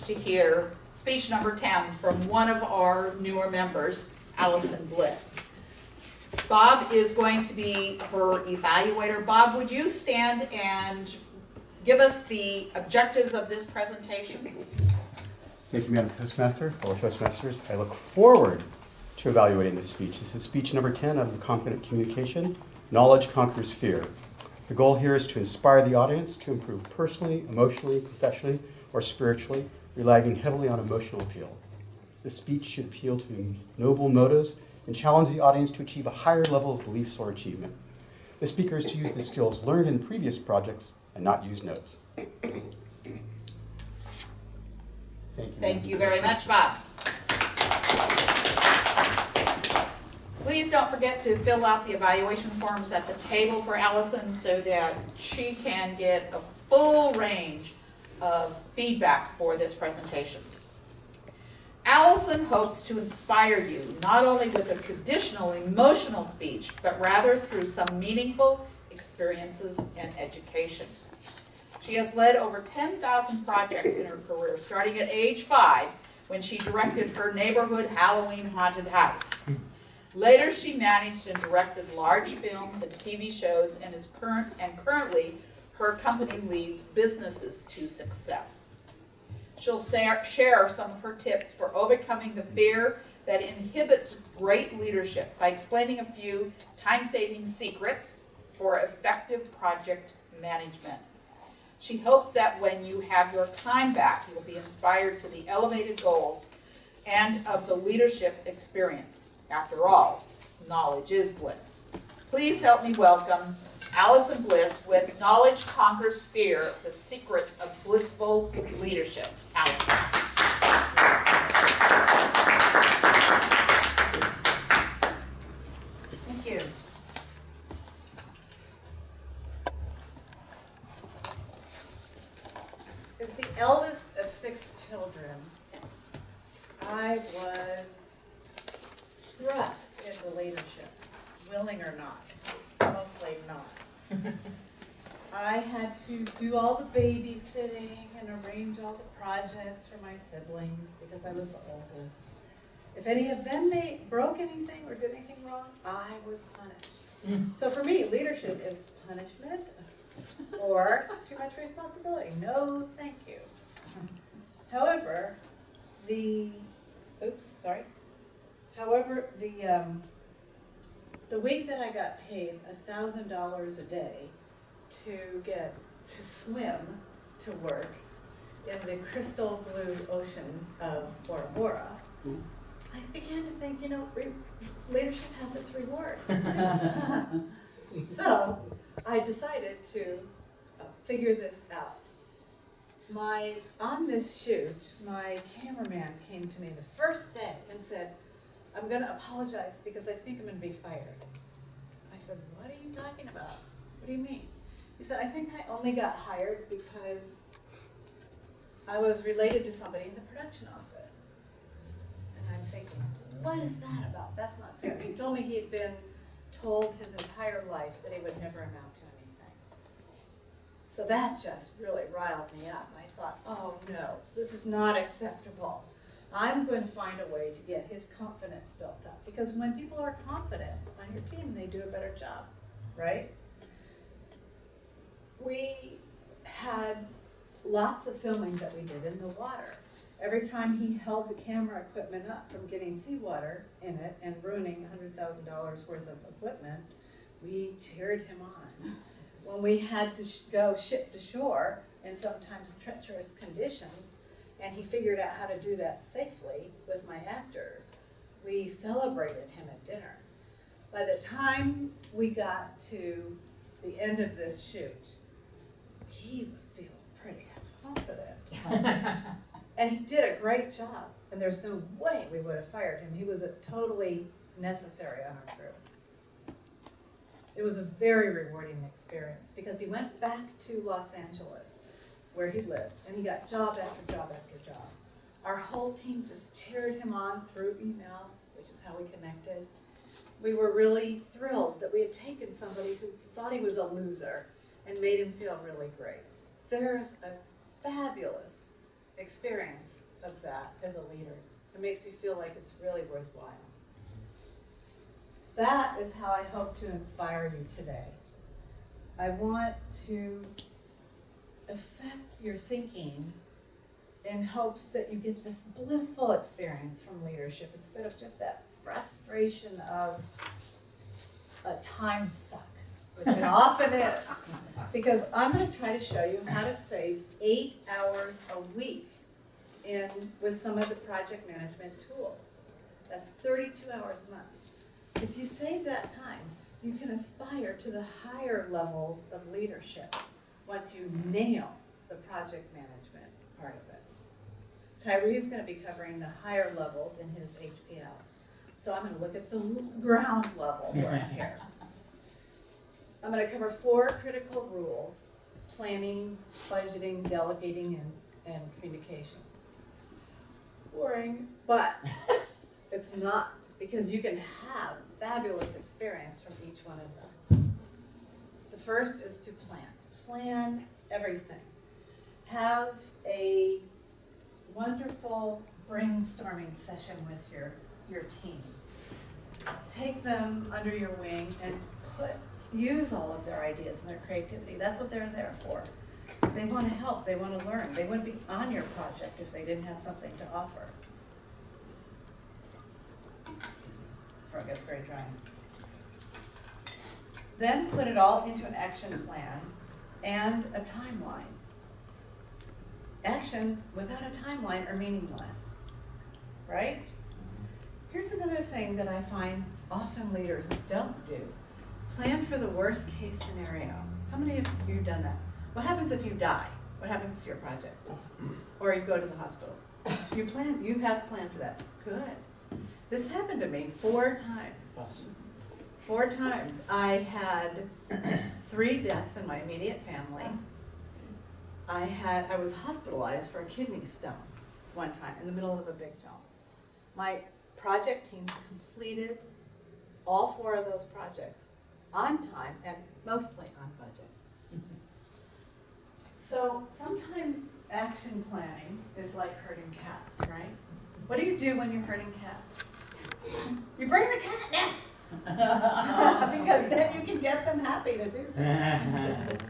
to hear speech number 10 from one of our newer members, Allison Bliss. Bob is going to be her evaluator. Bob, would you stand and give us the objectives of this presentation? Thank you, Madam Toastmaster, fellow Toastmasters. I look forward to evaluating this speech. This is speech number 10 of the Confident Communication, Knowledge Conquers Fear. The goal here is to inspire the audience to improve personally, emotionally, professionally, or spiritually, relying heavily on emotional appeal. This speech should appeal to noble motives and challenge the audience to achieve a higher level of beliefs or achievement. The speaker is to use the skills learned in previous projects and not use notes. Thank you. Thank you very much, Bob. Please don't forget to fill out the evaluation forms at the table for Allison so that she can get a full range of feedback for this presentation. Allison hopes to inspire you not only with a traditional emotional speech, but rather through some meaningful experiences and education. She has led over 10,000 projects in her career, starting at age 5 when she directed her neighborhood Halloween haunted house. Later, she managed and directed large films and TV shows and is currently her company leads businesses to success. She'll share some of her tips for overcoming the fear that inhibits great leadership by explaining a few time-saving secrets for effective project management. She hopes that when you have your time back, you'll be inspired to the elevated goals and of the leadership experience. After all, knowledge is bliss. Please help me welcome Allison Bliss with Knowledge Conquers Fear, the Secrets of Blissful Leadership. Allison. Thank you. As the eldest of 6 children, I was thrust into leadership, willing or not, mostly not. I had to do all the babysitting and arrange all the projects for my siblings because I was the oldest. If any of them broke anything or did anything wrong, I was punished. So for me, leadership is punishment or too much responsibility. No, thank you. However, the week that I got paid $1,000 a day to get to swim to work in the crystal blue ocean of Bora Bora, I began to think, leadership has its rewards. So I decided to figure this out. On this shoot, my cameraman came to me the first day and said, I'm going to apologize because I think I'm going to be fired. I said, what are you talking about? What do you mean? He said, I think I only got hired because I was related to somebody in the production office. And I'm thinking, what is that about? That's not fair. He told me he had been told his entire life that he would never amount to anything. So that just really riled me up. I thought, oh no, this is not acceptable. I'm going to find a way to get his confidence built up. Because when people are confident on your team, they do a better job, right? We had lots of filming that we did in the water. Every time he held the camera equipment up from getting seawater in it and ruining $100,000 worth of equipment, we cheered him on. When we had to go ship to shore in sometimes treacherous conditions, and he figured out how to do that safely with my actors, we celebrated him at dinner. By the time we got to the end of this shoot, he was feeling pretty confident. And he did a great job, and there's no way we would have fired him. He was totally necessary on our crew. It was a very rewarding experience because he went back to Los Angeles, where he lived, and he got job after job after job. Our whole team just cheered him on through email, which is how we connected. We were really thrilled that we had taken somebody who thought he was a loser and made him feel really great. There's a fabulous experience of that as a leader. It makes you feel like it's really worthwhile. That is how I hope to inspire you today. I want to affect your thinking in hopes that you get this blissful experience from leadership instead of just that frustration of a time suck, which it often is. Because I'm going to try to show you how to save 8 hours a week with some of the project management tools. That's 32 hours a month. If you save that time, you can aspire to the higher levels of leadership once you nail the project management part of it. Tyree is going to be covering the higher levels in his HPL. So I'm going to look at the ground level right here. I'm going to cover 4 critical rules: planning, budgeting, delegating, and communication. Boring, but it's not, because you can have fabulous experience from each one of them. The first is to plan. Plan everything. Have a wonderful brainstorming session with your team. Take them under your wing and use all of their ideas and their creativity. That's what they're there for. They want to help. They want to learn. They wouldn't be on your project if they didn't have something to offer. Before it gets very dry. Then put it all into an action plan and a timeline. Actions without a timeline are meaningless, right? Here's another thing that I find often leaders don't do. Plan for the worst case scenario. How many of you have done that? What happens if you die? What happens to your project? Or you go to the hospital? You have planned for that. Good. This happened to me 4 times. Awesome. 4 times. I had 3 deaths in my immediate family. I was hospitalized for a kidney stone one time in the middle of a big film. My project team completed all 4 of those projects on time and mostly on budget. So sometimes action planning is like herding cats, right? What do you do when you're herding cats? You bring the cat now, because then you can get them happy to do things.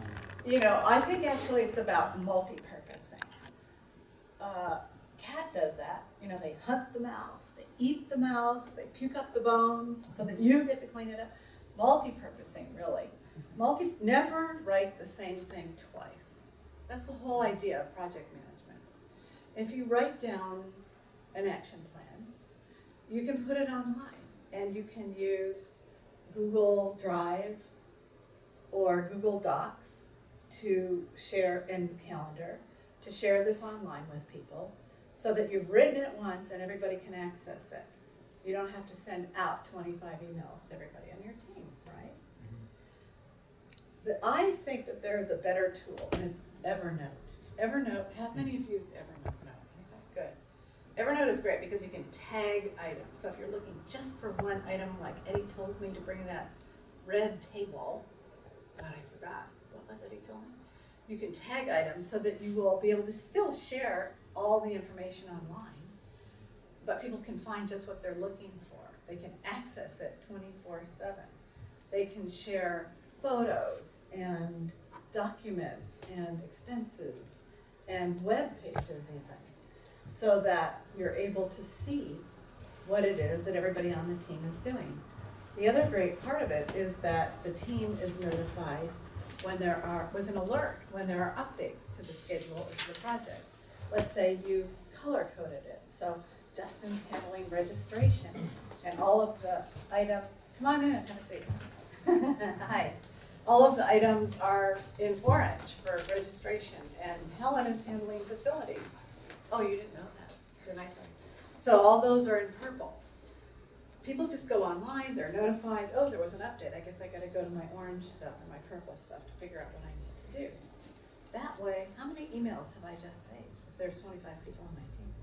You know, I think actually it's about multi-purposing. Cat does that. You know, they hunt the mouse, they eat the mouse, they puke up the bones so that you get to clean it up. Multi-purposing, really. Never write the same thing twice. That's the whole idea of project management. If you write down an action plan, you can put it online, and you can use Google Drive or Google Docs to share in the calendar, to share this online with people, so that you've written it once and everybody can access it. You don't have to send out 25 emails to everybody on your team, right? I think that there's a better tool, and it's Evernote. Evernote, how many of you used Evernote? No, good. Evernote is great because you can tag items. So if you're looking just for one item, like Eddie told me to bring that red table, God, I forgot. What was it he told me? You can tag items so that you will be able to still share all the information online, but people can find just what they're looking for. They can access it 24/7. They can share photos and documents and expenses and web pages even, so that you're able to see what it is that everybody on the team is doing. The other great part of it is that the team is notified with an alert when there are updates to the schedule of the project. Let's say you've color-coded it, so Justin's handling registration, and all of the items, come on in, have a seat. Hi. All of the items are in orange for registration, and Helen is handling facilities. Oh, you didn't know that, didn't I tell you? So all those are in purple. People just go online, they're notified, oh, there was an update. I guess I gotta go to my orange stuff and my purple stuff to figure out what I need to do. That way, how many emails have I just saved if there's 25 people on my team?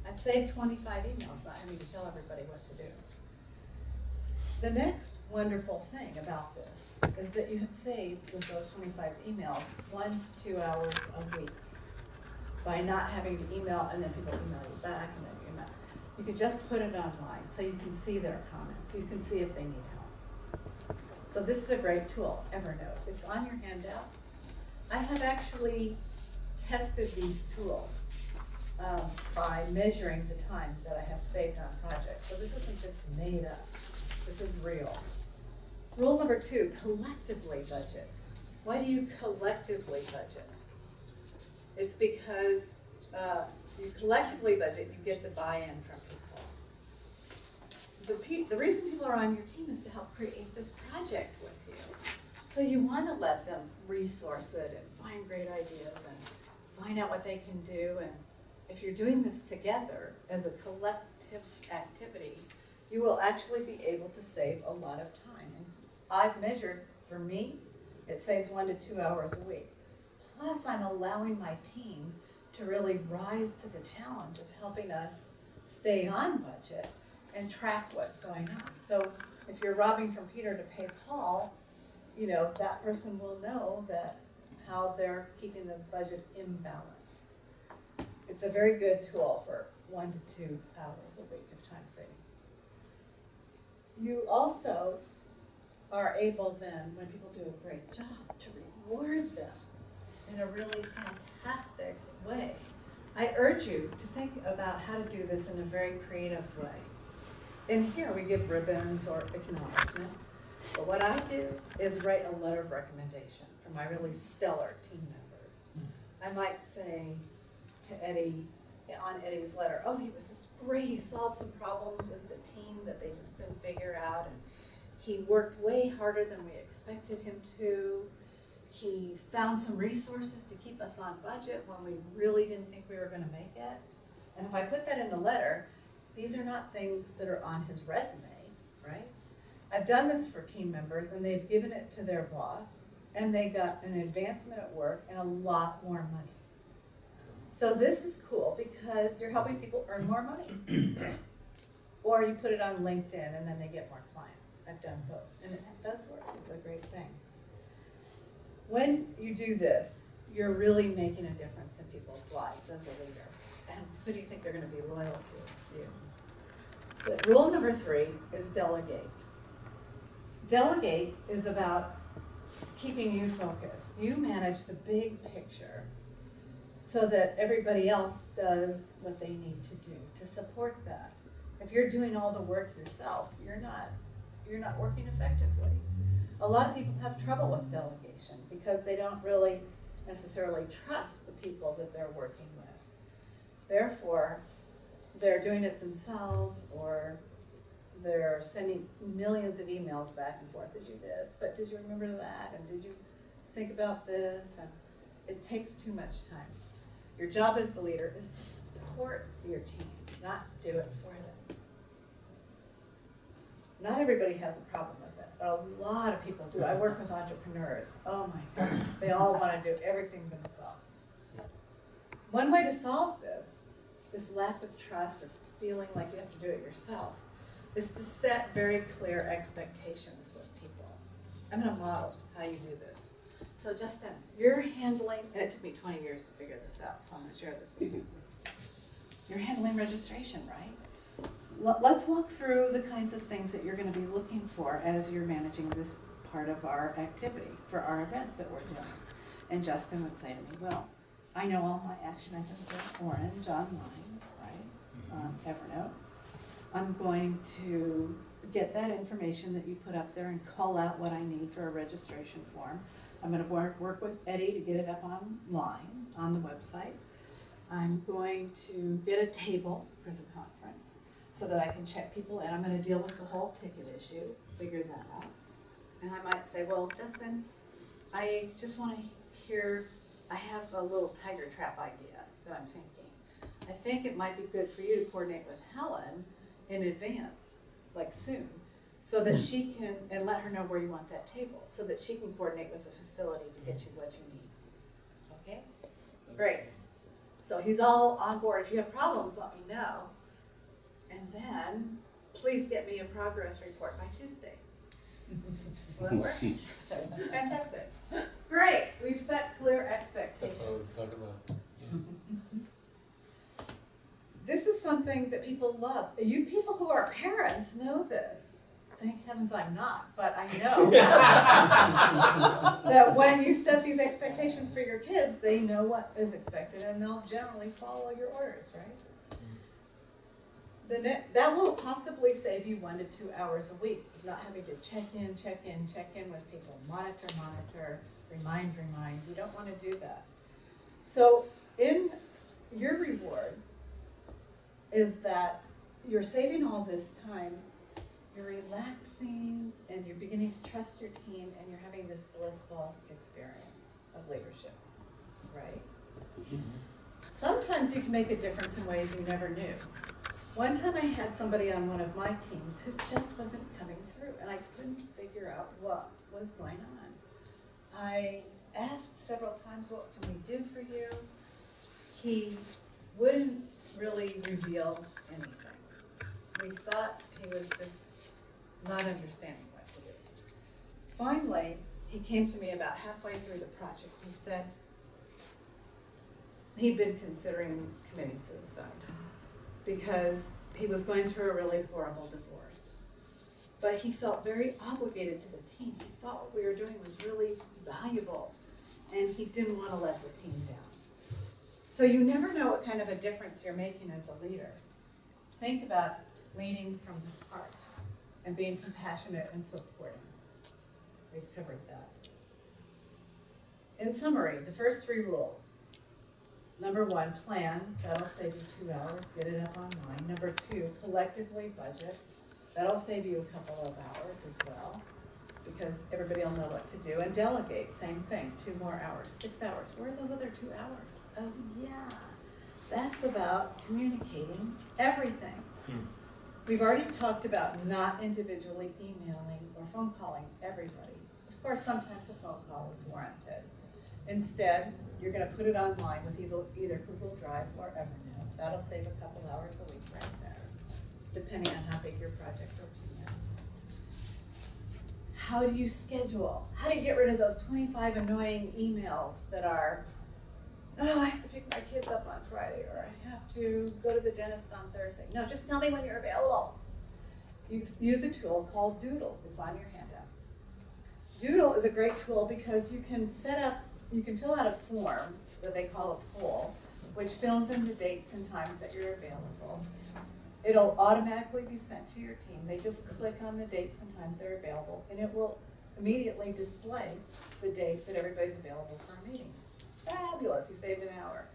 I've saved 25 emails, not having to tell everybody what to do. The next wonderful thing about this is that you have saved with those 25 emails 1 to 2 hours a week. by not having to email and then people email you back and then you email. You can just put it online so you can see their comments. You can see if they need help. So this is a great tool, Evernote. It's on your handout. I have actually tested these tools by measuring the time that I have saved on projects. So this isn't just made up. This is real. Rule number 2, collectively budget. Why do you collectively budget? It's because you collectively budget, you get the buy-in from people. The reason people are on your team is to help create this project with you. So you want to let them resource it and find great ideas and find out what they can do. And if you're doing this together as a collective activity, you will actually be able to save a lot of time. And I've measured, for me, it saves 1 to 2 hours a week. Plus, I'm allowing my team to really rise to the challenge of helping us stay on budget and track what's going on. So if you're robbing from Peter to pay Paul, you know, that person will know that how they're keeping the budget in balance. It's a very good tool for 1 to 2 hours a week of time saving. You also are able then, when people do a great job, to reward them in a really fantastic way. I urge you to think about how to do this in a very creative way. In here, we give ribbons or acknowledgement. But what I do is write a letter of recommendation for my really stellar team members. I might say to Eddie, on Eddie's letter, oh, he was just great. He solved some problems with the team that they just couldn't figure out. And he worked way harder than we expected him to. He found some resources to keep us on budget when we really didn't think we were going to make it. And if I put that in the letter, these are not things that are on his resume, right? I've done this for team members, and they've given it to their boss, and they got an advancement at work and a lot more money. So this is cool because you're helping people earn more money. Or you put it on LinkedIn, and then they get more clients. I've done both, and it does work. It's a great thing. When you do this, you're really making a difference in people's lives as a leader. And who do you think they're going to be loyal to? You. But rule number 3 is delegate. Delegate is about keeping you focused. You manage the big picture so that everybody else does what they need to do to support that. If you're doing all the work yourself, you're not working effectively. A lot of people have trouble with delegation because they don't really necessarily trust the people that they're working with. Therefore, they're doing it themselves, or they're sending millions of emails back and forth. Did you this? But did you remember that? And did you think about this? And it takes too much time. Your job as the leader is to support your team, not do it for them. Not everybody has a problem with it, but a lot of people do. I work with entrepreneurs. Oh my goodness, they all want to do everything themselves. One way to solve this lack of trust or feeling like you have to do it yourself, is to set very clear expectations with people. I'm going to model how you do this. So Justin, you're handling, and it took me 20 years to figure this out, so I'm going to share this with you. You're handling registration, right? Let's walk through the kinds of things that you're going to be looking for as you're managing this part of our activity for our event that we're doing. And Justin would say to me, well, I know all my action items are orange online, right, on Evernote. I'm going to get that information that you put up there and call out what I need for a registration form. I'm going to work with Eddie to get it up online on the website. I'm going to get a table for the conference so that I can check people in. I'm going to deal with the whole ticket issue, figure that out. And I might say, well, Justin, I just want to hear, I have a little tiger trap idea that I'm thinking. I think it might be good for you to coordinate with Helen in advance, like soon, so that she can, and let her know where you want that table, so that she can coordinate with the facility to get you what you need. Okay? Great. So he's all on board. If you have problems, let me know. And then, please get me a progress report by Tuesday. Will that work? Fantastic. Great. We've set clear expectations. That's what I was talking about. is something that people love. You people who are parents know this. Thank heavens I'm not, but I know that when you set these expectations for your kids, they know what is expected and they'll generally follow your orders, right? That will possibly save you 1 to 2 hours a week, not having to check in with people, monitor, remind. You don't want to do that. So in your reward is that you're saving all this time, you're relaxing, and you're beginning to trust your team, and you're having this blissful experience of leadership, right? Sometimes you can make a difference in ways you never knew. One time I had somebody on one of my teams who just wasn't coming through, and I couldn't figure out what was going on. I asked several times, what can we do for you? He wouldn't really reveal anything. We thought he was just not understanding what to do. Finally, he came to me about halfway through the project. He said he'd been considering committing suicide because he was going through a really horrible divorce. But he felt very obligated to the team. He thought what we were doing was really valuable, and he didn't want to let the team down. So you never know what kind of a difference you're making as a leader. Think about leading from the heart and being compassionate and supporting. We've covered that. In summary, the first 3 rules. Number 1, plan. That'll save you 2 hours. Get it up online. Number 2, collectively budget. That'll save you a couple of hours as well, because everybody will know what to do. And delegate, same thing, 2 more hours, 6 hours. Where are those other 2 hours? Oh yeah, that's about communicating everything. We've already talked about not individually emailing or phone calling everybody. Of course, sometimes a phone call is warranted. Instead, you're going to put it online with either Google Drive or Evernote. That'll save a couple hours a week right there, depending on how big your project or team is. How do you schedule? How do you get rid of those 25 annoying emails that are, oh, I have to pick my kids up on Friday, or I have to go to the dentist on Thursday. No, just tell me when you're available. You use a tool called Doodle. It's on your handout. Doodle is a great tool because you can fill out a form that they call a poll, which fills in the dates and times that you're available. It'll automatically be sent to your team. They just click on the dates and times they're available, and it will immediately display the date that everybody's available for a meeting. Fabulous, you saved an hour.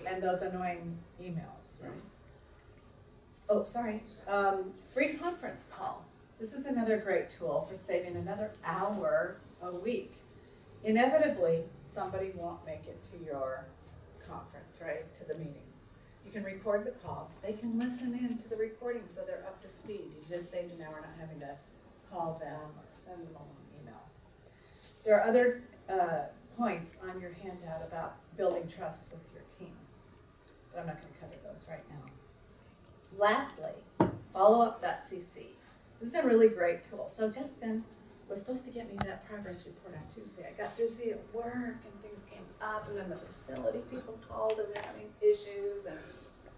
And those annoying emails, right? Oh, sorry, free conference call. This is another great tool for saving another hour a week. Inevitably, somebody won't make it to your conference, right, to the meeting. You can record the call. They can listen in to the recording so they're up to speed. You just saved an hour not having to call them or send them a long email. There are other points on your handout about building trust with your team, but I'm not going to cover those right now. Lastly, followup.cc. This is a really great tool. So Justin was supposed to get me that progress report on Tuesday. I got busy at work and things came up, and then the facility people called and they're having issues, and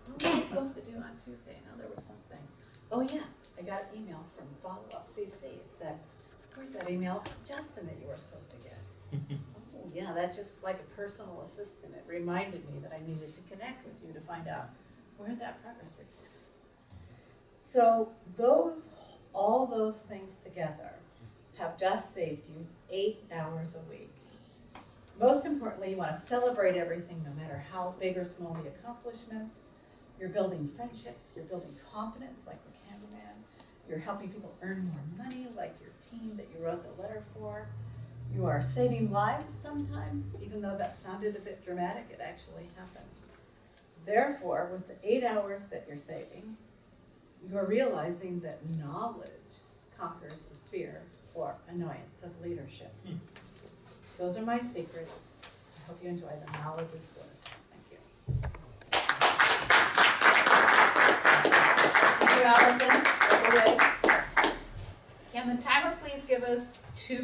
what was I supposed to do on Tuesday? No, there was something. Oh yeah, I got an email from Follow-Up.cc. It said, where's that email from Justin that you were supposed to get? Oh yeah, that's just like a personal assistant. It reminded me that I needed to connect with you to find out where that progress report is. So all those things together have just saved you 8 hours a week. Most importantly, you want to celebrate everything, no matter how big or small the accomplishments. You're building friendships, you're building confidence, like the cameraman. You're helping people earn more money, like your team that you wrote the letter for. You are saving lives sometimes, even though that sounded a bit dramatic, it actually happened. Therefore, with the 8 hours that you're saving, you're realizing that knowledge conquers the fear or annoyance of leadership. Those are my secrets. I hope you enjoy them. Knowledge is bliss. Thank you. Thank you, Allison. Can the timer please give us 2